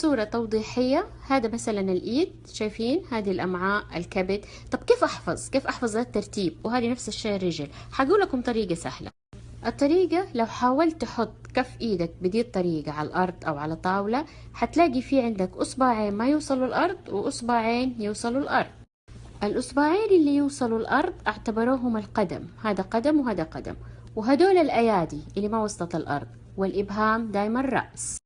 صورة توضيحية. هذا مثلا الإيد، شايفين هذه الأمعاء، الكبد. طب كيف أحفظ الترتيب؟ وهذه نفس الشيء الرجل. حقول لكم طريقة سهلة. الطريقة لو حاولت تحط كف إيدك بدي الطريقة على الأرض أو على طاولة، حتلاقي في عندك أصبعين ما يوصلوا الأرض وأصبعين يوصلوا الأرض. الأصبعين اللي يوصلوا الأرض اعتبروهم القدم، هذا قدم وهذا قدم، وهدول الأيادي اللي ما وصلت الأرض، والإبهام دايما رأس.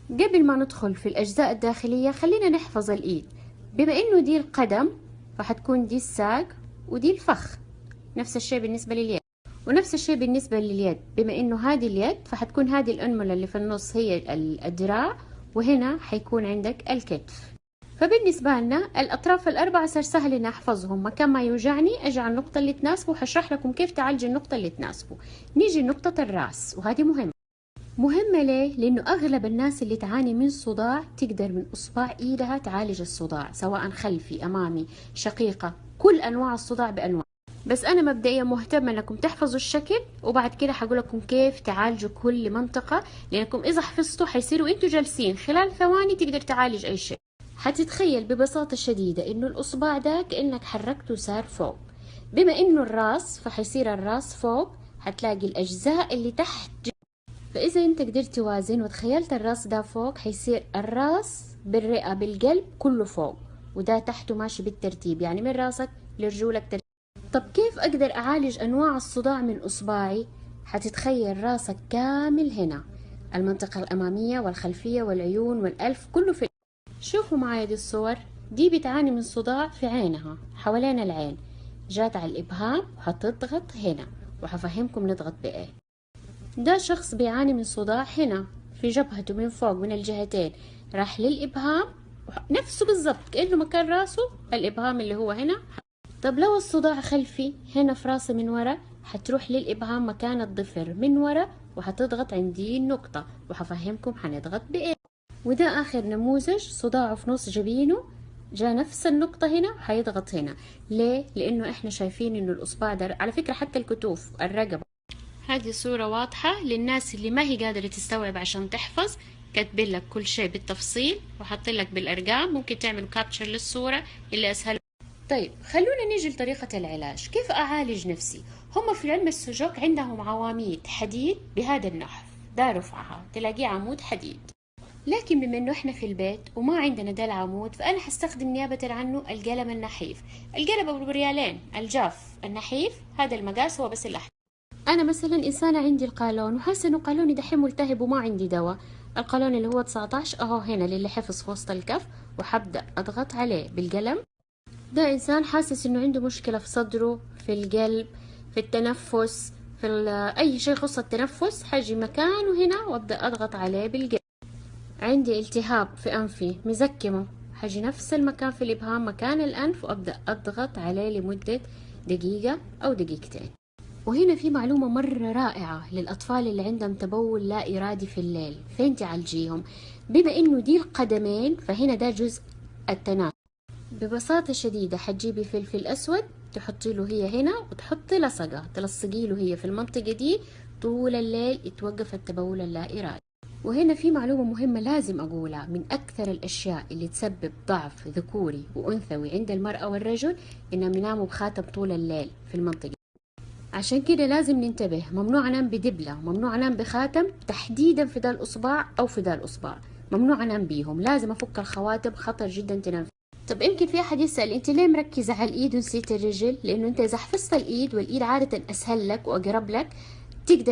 قبل ما ندخل في الأجزاء الداخلية خلينا نحفظ الإيد. بما إنه دي القدم فحتكون دي الساق ودي الفخ. نفس الشيء بالنسبة لليد، ونفس الشيء بالنسبة لليد. بما إنه هذه اليد فحتكون هذه الأنملة اللي في النص هي الذراع، وهنا حيكون عندك الكتف. فبالنسبة لنا الأطراف الأربعة صار سهل إني أحفظهم. مكان ما يوجعني أجي على النقطة اللي تناسبه، وحشرح لكم كيف تعالج النقطة اللي تناسبه. نيجي لنقطة الرأس، وهذه مهمة ليه؟ لأنه أغلب الناس اللي تعاني من صداع تقدر من إصبع إيدها تعالج الصداع، سواء خلفي، أمامي، شقيقة، كل أنواع الصداع بأنواع. بس أنا مبدئيا مهتمة أنكم تحفظوا الشكل، وبعد كده حقول لكم كيف تعالجوا كل منطقة، لأنكم إذا حفظتوا حيصيروا أنتوا جالسين خلال ثواني تقدر تعالج أي شيء. حتتخيل ببساطة شديدة إنه الإصبع ده كأنك حركته صار فوق. بما إنه الراس فحيصير الراس فوق، حتلاقي الأجزاء اللي تحت فإذا أنت قدرت توازن وتخيلت الراس ده فوق، حيصير الراس بالرئة بالقلب كله فوق، وده تحته ماشي بالترتيب، يعني من راسك لرجولك ترتيب. طب كيف أقدر أعالج أنواع الصداع من إصبعي؟ حتتخيل راسك كامل هنا، المنطقة الأمامية والخلفية والعيون والألف كله في. شوفوا معايا دي الصور. دي بتعاني من صداع في عينها حوالين العين، جات على الإبهام وحتضغط هنا، وحفهمكم نضغط بإيه. ده شخص بيعاني من صداع هنا في جبهته من فوق من الجهتين، راح للإبهام نفسه بالضبط كأنه مكان راسه الإبهام اللي هو هنا. طب لو الصداع خلفي هنا في راسه من ورا، حتروح للإبهام مكان الضفر من ورا، وحتضغط عند دي النقطة، وحفهمكم حنضغط بإيه. وده آخر نموذج صداعه في نص جبينه، جاء نفس النقطة هنا وحيضغط هنا. ليه؟ لأنه إحنا شايفين إنه الإصبع ده، على فكرة حتى الكتوف، الرقبة. هذه صورة واضحة للناس اللي ما هي قادرة تستوعب عشان تحفظ، كاتبين لك كل شيء بالتفصيل وحاطين لك بالأرقام، ممكن تعملوا كابتشر للصورة اللي أسهل. طيب خلونا نيجي لطريقة العلاج. كيف أعالج نفسي؟ هم في علم السجوك عندهم عواميد حديد بهذا النحو، ده رفعها تلاقيه عمود حديد. لكن بما انه احنا في البيت وما عندنا ده العمود، فانا حستخدم نيابة عنه القلم النحيف. القلم ابو ريالين الجاف النحيف، هذا المقاس هو بس الاحمر. انا مثلا انسانة عندي القولون وحاسة انه قولوني دحين ملتهب وما عندي دواء. القولون اللي هو 19 اهو هنا للي حفظ في وسط الكف، وحبدأ اضغط عليه بالقلم. ده انسان حاسس انه عنده مشكلة في صدره، في القلب، في التنفس، في اي شيء يخص التنفس، حاجي مكانه هنا وابدأ اضغط عليه بالقلم. عندي التهاب في أنفي مزكمه، حاجي نفس المكان في الإبهام مكان الأنف، وأبدأ أضغط عليه لمدة دقيقة أو دقيقتين. وهنا في معلومة مرة رائعة للأطفال اللي عندهم تبول لا إرادي في الليل، فين تعالجيهم؟ بما إنه دي القدمين فهنا ده جزء التنفس. ببساطة شديدة حتجيبي فلفل أسود تحطي له هي هنا، وتحطي لصقة تلصقي له هي في المنطقة دي، طول الليل يتوقف التبول اللا إرادي. وهنا في معلومة مهمة لازم أقولها، من أكثر الأشياء اللي تسبب ضعف ذكوري وأنثوي عند المرأة والرجل إنهم يناموا بخاتم طول الليل في المنطقة. عشان كده لازم ننتبه، ممنوع أنام بدبلة، ممنوع أنام بخاتم تحديدا في ذا الأصبع أو في ذا الأصبع، ممنوع أنام بيهم، لازم أفك الخواتم، خطر جدا تنام. طب يمكن في أحد يسأل أنت ليه مركزة على الإيد ونسيت الرجل؟ لأنه أنت إذا حفظت الإيد، والإيد عادة أسهل لك وأقرب لك، تقدر